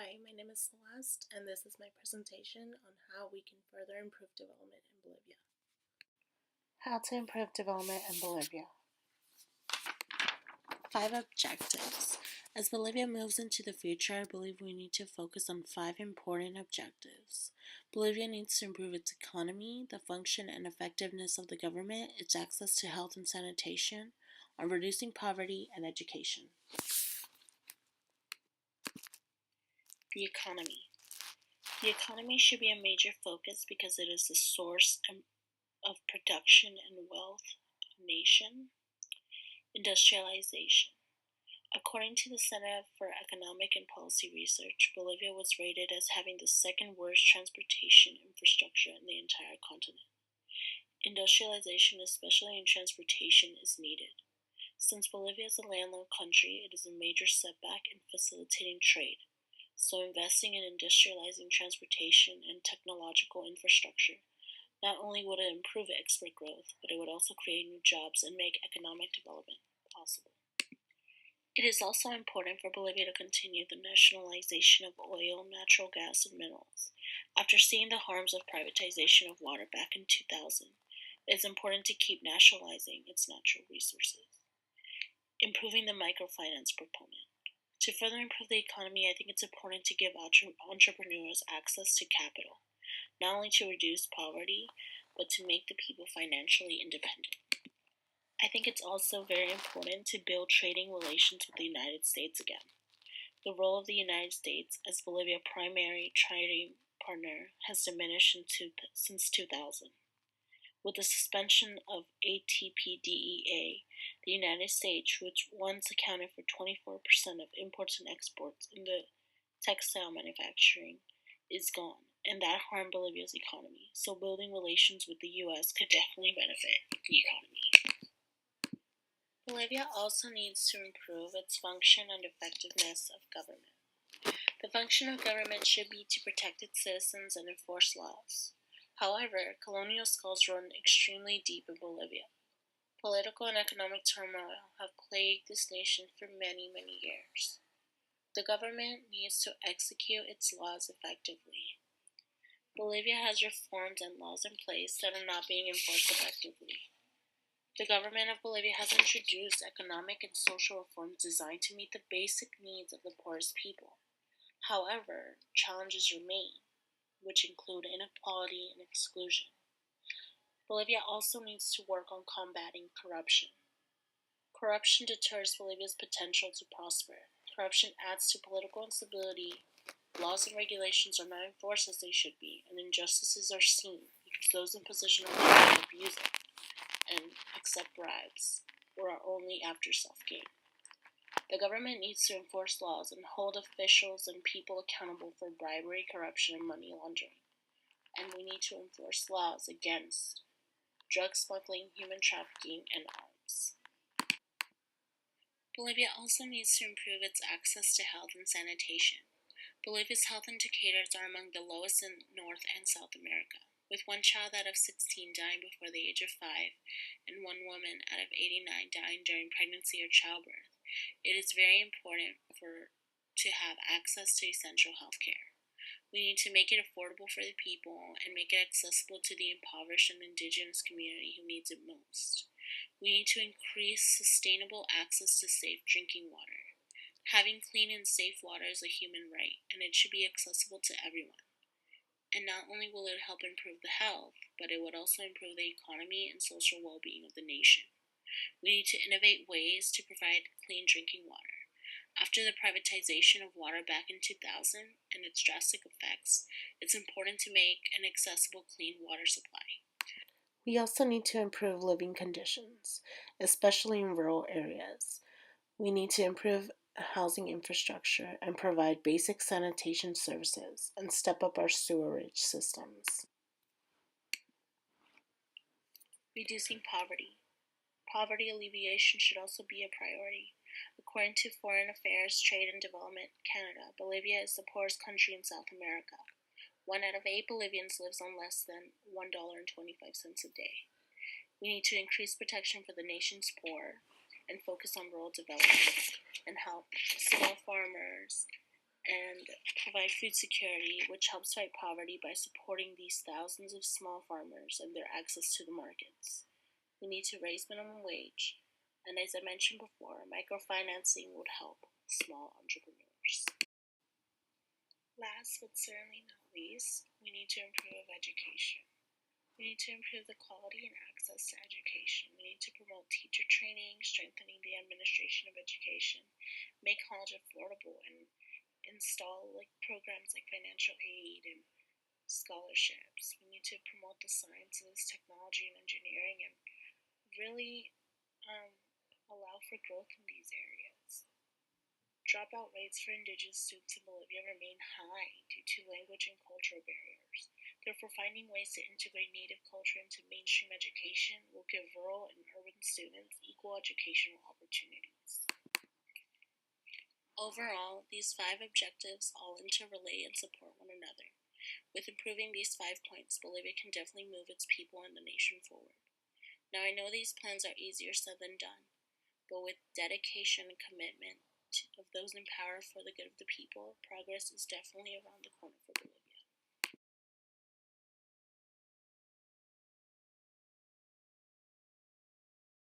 Hi, my name is Celeste, and this is my presentation on how we can further improve development in Bolivia. How to improve development in Bolivia. 5 objectives. As Bolivia moves into the future, I believe we need to focus on 5 important objectives. Bolivia needs to improve its economy, the function and effectiveness of the government, its access to health and sanitation, on reducing poverty and education. The economy. The economy should be a major focus because it is the source of production and wealth of the nation. Industrialization. According to the Center for Economic and Policy Research, Bolivia was rated as having the second worst transportation infrastructure in the entire continent. Industrialization, especially in transportation, is needed. Since Bolivia is a landlocked country, it is a major setback in facilitating trade. So investing in industrializing transportation and technological infrastructure not only would it improve export growth, but it would also create new jobs and make economic development possible. It is also important for Bolivia to continue the nationalization of oil, natural gas, and minerals. After seeing the harms of privatization of water back in 2000, it is important to keep nationalizing its natural resources. Improving the microfinance component. To further improve the economy, I think it's important to give entrepreneurs access to capital, not only to reduce poverty, but to make the people financially independent. I think it's also very important to build trading relations with the United States again. The role of the United States as Bolivia's primary trading partner has diminished since 2000. With the suspension of ATPDEA, the United States, which once accounted for 24% of imports and exports in the textile manufacturing, is gone, and that harmed Bolivia's economy. So building relations with the U.S. could definitely benefit the economy. Bolivia also needs to improve its function and effectiveness of government. The function of government should be to protect its citizens and enforce laws. However, colonial skulls run extremely deep in Bolivia. Political and economic turmoil have plagued this nation for many, many years. The government needs to execute its laws effectively. Bolivia has reforms and laws in place that are not being enforced effectively. The government of Bolivia has introduced economic and social reforms designed to meet the basic needs of the poorest people. However, challenges remain, which include inequality and exclusion. Bolivia also needs to work on combating corruption. Corruption deters Bolivia's potential to prosper. Corruption adds to political instability. Laws and regulations are not enforced as they should be, and injustices are seen because those in position of power abuse it and accept bribes, or are only after self-gain. The government needs to enforce laws and hold officials and people accountable for bribery, corruption, and money laundering. And we need to enforce laws against drug smuggling, human trafficking, and arms. Bolivia also needs to improve its access to health and sanitation. Bolivia's health indicators are among the lowest in North and South America, with one child out of 16 dying before the age of 5 and one woman out of 89 dying during pregnancy or childbirth. It is very important to have access to essential health care. We need to make it affordable for the people and make it accessible to the impoverished and indigenous community who needs it most. We need to increase sustainable access to safe drinking water. Having clean and safe water is a human right, and it should be accessible to everyone. And not only will it help improve the health, but it would also improve the economy and social well-being of the nation. We need to innovate ways to provide clean drinking water. After the privatization of water back in 2000 and its drastic effects, it's important to make an accessible clean water supply. We also need to improve living conditions, especially in rural areas. We need to improve housing infrastructure and provide basic sanitation services and step up our sewerage systems. Reducing poverty. Poverty alleviation should also be a priority. According to Foreign Affairs, Trade and Development Canada, Bolivia is the poorest country in South America. 1 out of 8 Bolivians lives on less than $1.25 a day. We need to increase protection for the nation's poor and focus on rural development and help small farmers and provide food security, which helps fight poverty by supporting these thousands of small farmers and their access to the markets. We need to raise minimum wage, and as I mentioned before, microfinancing would help small entrepreneurs. Last but certainly not least, we need to improve education. We need to improve the quality and access to education. We need to promote teacher training, strengthening the administration of education, make college affordable, and install programs like financial aid and scholarships. We need to promote the sciences, technology, and engineering, and really allow for growth in these areas. Dropout rates for indigenous students in Bolivia remain high due to language and cultural barriers. Therefore, finding ways to integrate native culture into mainstream education will give rural and urban students equal educational opportunities. Overall, these 5 objectives all interrelate and support one another. With improving these 5 points, Bolivia can definitely move its people and the nation forward. Now, I know these plans are easier said than done, but with dedication and commitment of those in power for the good of the people, progress is definitely around the corner